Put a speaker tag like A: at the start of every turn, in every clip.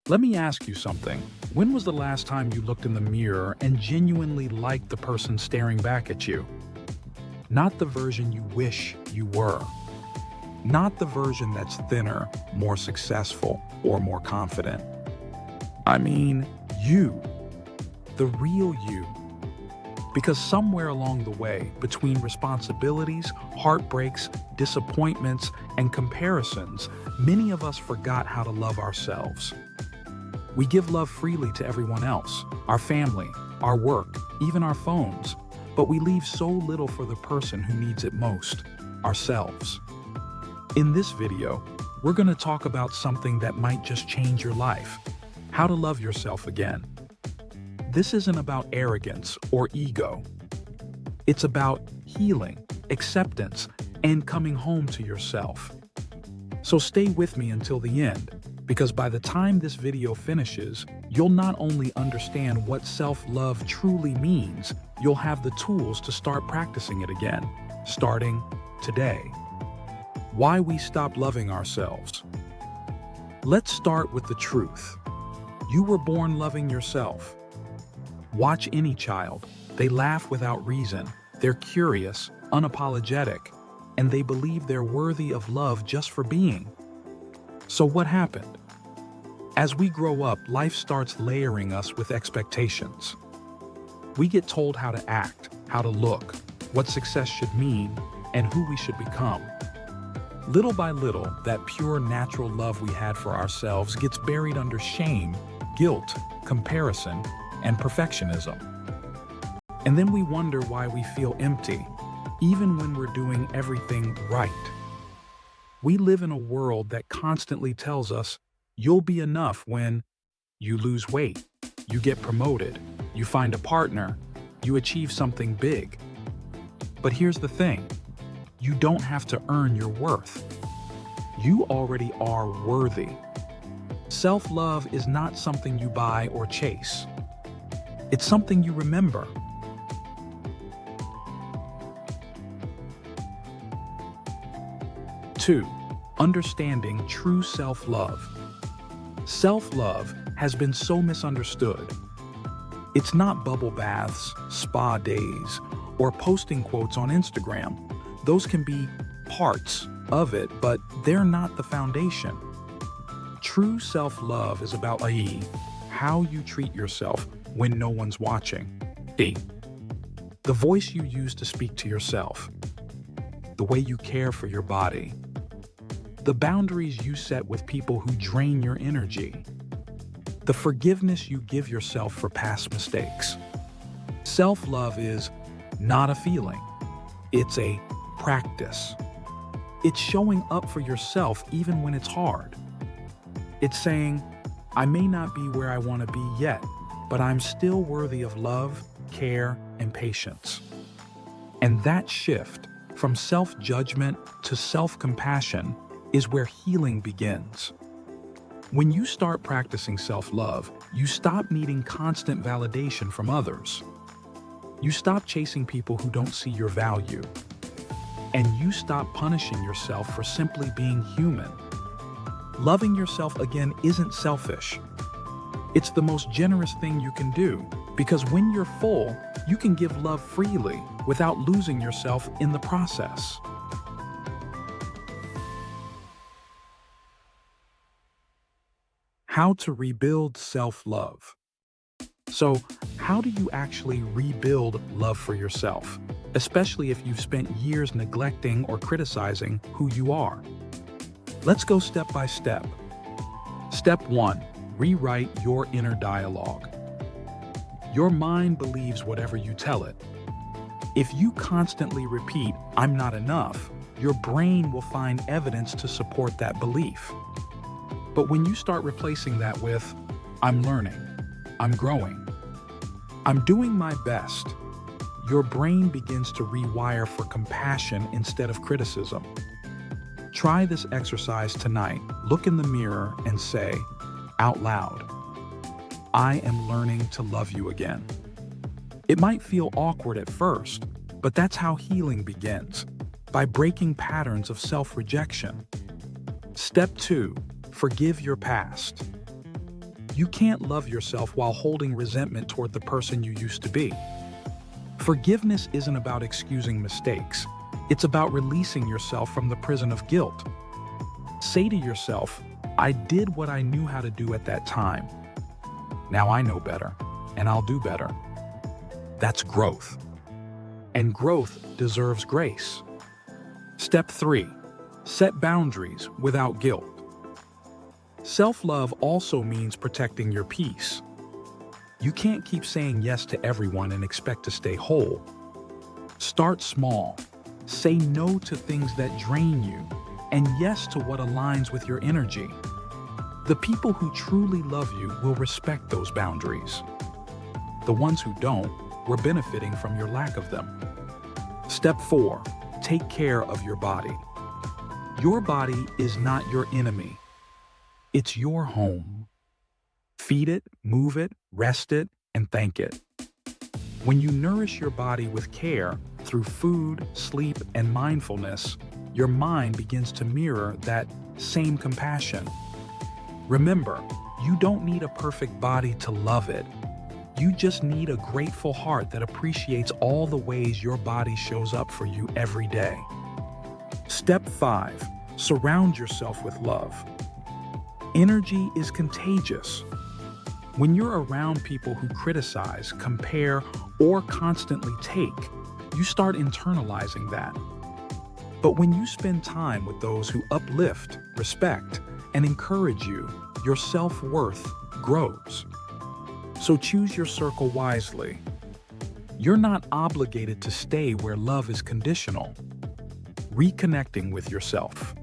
A: Let me ask you something. When was the last time you looked in the mirror and genuinely liked the person staring back at you? Not the version you wish you were. Not the version that's thinner, more successful, or more confident. I mean, you. The real you. Because somewhere along the way, between responsibilities, heartbreaks, disappointments, and comparisons, many of us forgot how to love ourselves. We give love freely to everyone else, our family, our work, even our phones, but we leave so little for the person who needs it most, ourselves. In this video, we're going to talk about something that might just change your life: how to love yourself again. This isn't about arrogance or ego. It's about healing, acceptance, and coming home to yourself. So stay with me until the end, because by the time this video finishes, you'll not only understand what self-love truly means, you'll have the tools to start practicing it again, starting today. Why we stop loving ourselves. Let's start with the truth. You were born loving yourself. Watch any child. They laugh without reason. They're curious, unapologetic, and they believe they're worthy of love just for being. So what happened? As we grow up, life starts layering us with expectations. We get told how to act, how to look, what success should mean, and who we should become. Little by little, that pure natural love we had for ourselves gets buried under shame, guilt, comparison, and perfectionism. And then we wonder why we feel empty, even when we're doing everything right. We live in a world that constantly tells us you'll be enough when you lose weight, you get promoted, you find a partner, you achieve something big. But here's the thing, you don't have to earn your worth. You already are worthy. Self-love is not something you buy or chase. It's something you remember. Two, understanding true self-love. Self-love has been so misunderstood. It's not bubble baths, spa days, or posting quotes on Instagram. Those can be parts of it, but they're not the foundation. True self-love is about how you treat yourself when no one's watching. The voice you use to speak to yourself. The way you care for your body. The boundaries you set with people who drain your energy. The forgiveness you give yourself for past mistakes. Self-love is not a feeling. It's a practice. It's showing up for yourself even when it's hard. It's saying, I may not be where I want to be yet, but I'm still worthy of love, care, and patience. And that shift from self-judgment to self-compassion is where healing begins. When you start practicing self-love, you stop needing constant validation from others. You stop chasing people who don't see your value. And you stop punishing yourself for simply being human. Loving yourself again isn't selfish. It's the most generous thing you can do, because when you're full, you can give love freely without losing yourself in the process. How to rebuild self-love. So, how do you actually rebuild love for yourself, especially if you've spent years neglecting or criticizing who you are? Let's go step by step. Step 1. Rewrite your inner dialogue. Your mind believes whatever you tell it. If you constantly repeat, "I'm not enough," your brain will find evidence to support that belief. But when you start replacing that with, "I'm learning, I'm growing, I'm doing my best," your brain begins to rewire for compassion instead of criticism. Try this exercise tonight. Look in the mirror and say, out loud, "I am learning to love you again." It might feel awkward at first, but that's how healing begins, by breaking patterns of self-rejection. Step 2. Forgive your past. You can't love yourself while holding resentment toward the person you used to be. Forgiveness isn't about excusing mistakes. It's about releasing yourself from the prison of guilt. Say to yourself, I did what I knew how to do at that time. Now I know better, and I'll do better. That's growth. And growth deserves grace. Step 3. Set boundaries without guilt. Self-love also means protecting your peace. You can't keep saying yes to everyone and expect to stay whole. Start small. Say no to things that drain you, and yes to what aligns with your energy. The people who truly love you will respect those boundaries. The ones who don't were benefiting from your lack of them. Step 4. Take care of your body. Your body is not your enemy. It's your home. Feed it, move it, rest it, and thank it. When you nourish your body with care through food, sleep, and mindfulness, your mind begins to mirror that same compassion. Remember, you don't need a perfect body to love it. You just need a grateful heart that appreciates all the ways your body shows up for you every day. Step 5. Surround yourself with love. Energy is contagious. When you're around people who criticize, compare, or constantly take, you start internalizing that. But when you spend time with those who uplift, respect, and encourage you, your self-worth grows. So choose your circle wisely. You're not obligated to stay where love is conditional. Reconnecting with yourself.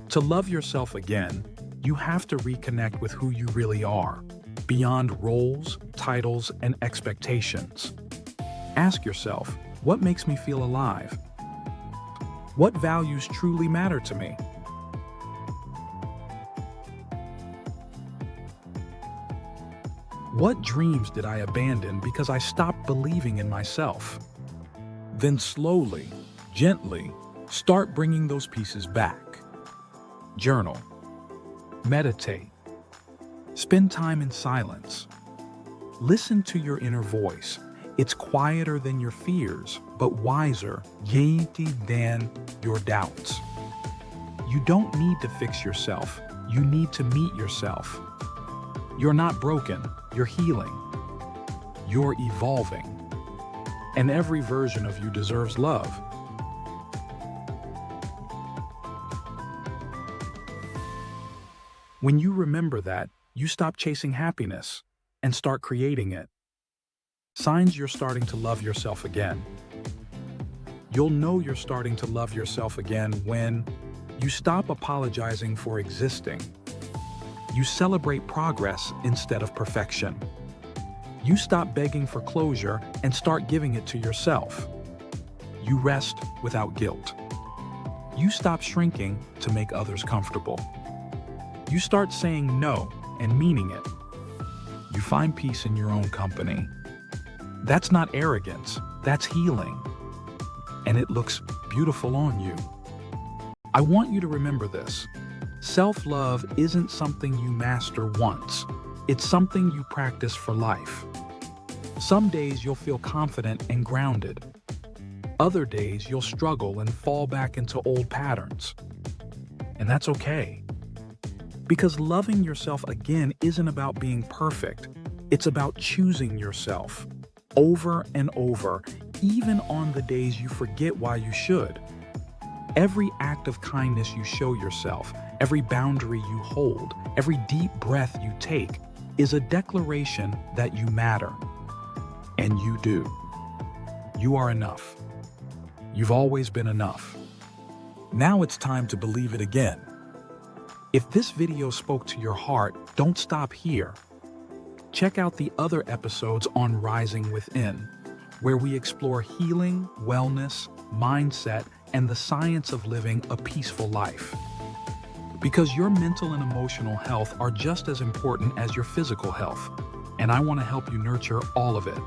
A: To love yourself again, you have to reconnect with who you really are, beyond roles, titles, and expectations. Ask yourself, what makes me feel alive? What values truly matter to me? What dreams did I abandon because I stopped believing in myself? Then slowly, gently, start bringing those pieces back. Journal. Meditate. Spend time in silence. Listen to your inner voice. It's quieter than your fears, but wiser than your doubts. You don't need to fix yourself. You need to meet yourself. You're not broken. You're healing. You're evolving. And every version of you deserves love. When you remember that, you stop chasing happiness and start creating it. Signs you're starting to love yourself again. You'll know you're starting to love yourself again when you stop apologizing for existing. You celebrate progress instead of perfection. You stop begging for closure and start giving it to yourself. You rest without guilt. You stop shrinking to make others comfortable. You start saying no and meaning it. You find peace in your own company. That's not arrogance, that's healing. And it looks beautiful on you. I want you to remember this. Self-love isn't something you master once. It's something you practice for life. Some days you'll feel confident and grounded. Other days you'll struggle and fall back into old patterns. And that's okay. Because loving yourself again isn't about being perfect. It's about choosing yourself over and over, even on the days you forget why you should. Every act of kindness you show yourself, every boundary you hold, every deep breath you take is a declaration that you matter. And you do. You are enough. You've always been enough. Now it's time to believe it again. If this video spoke to your heart, don't stop here. Check out the other episodes on Rising Within, where we explore healing, wellness, mindset, and the science of living a peaceful life. Because your mental and emotional health are just as important as your physical health, and I want to help you nurture all of it.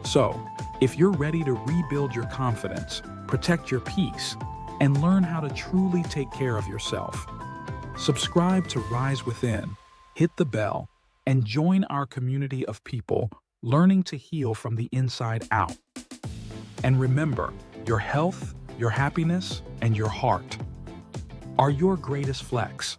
A: So, if you're ready to rebuild your confidence, protect your peace, and learn how to truly take care of yourself, subscribe to Rise Within hit the bell, and join our community of people learning to heal from the inside out. And remember, your health, your happiness, and your heart are your greatest flex.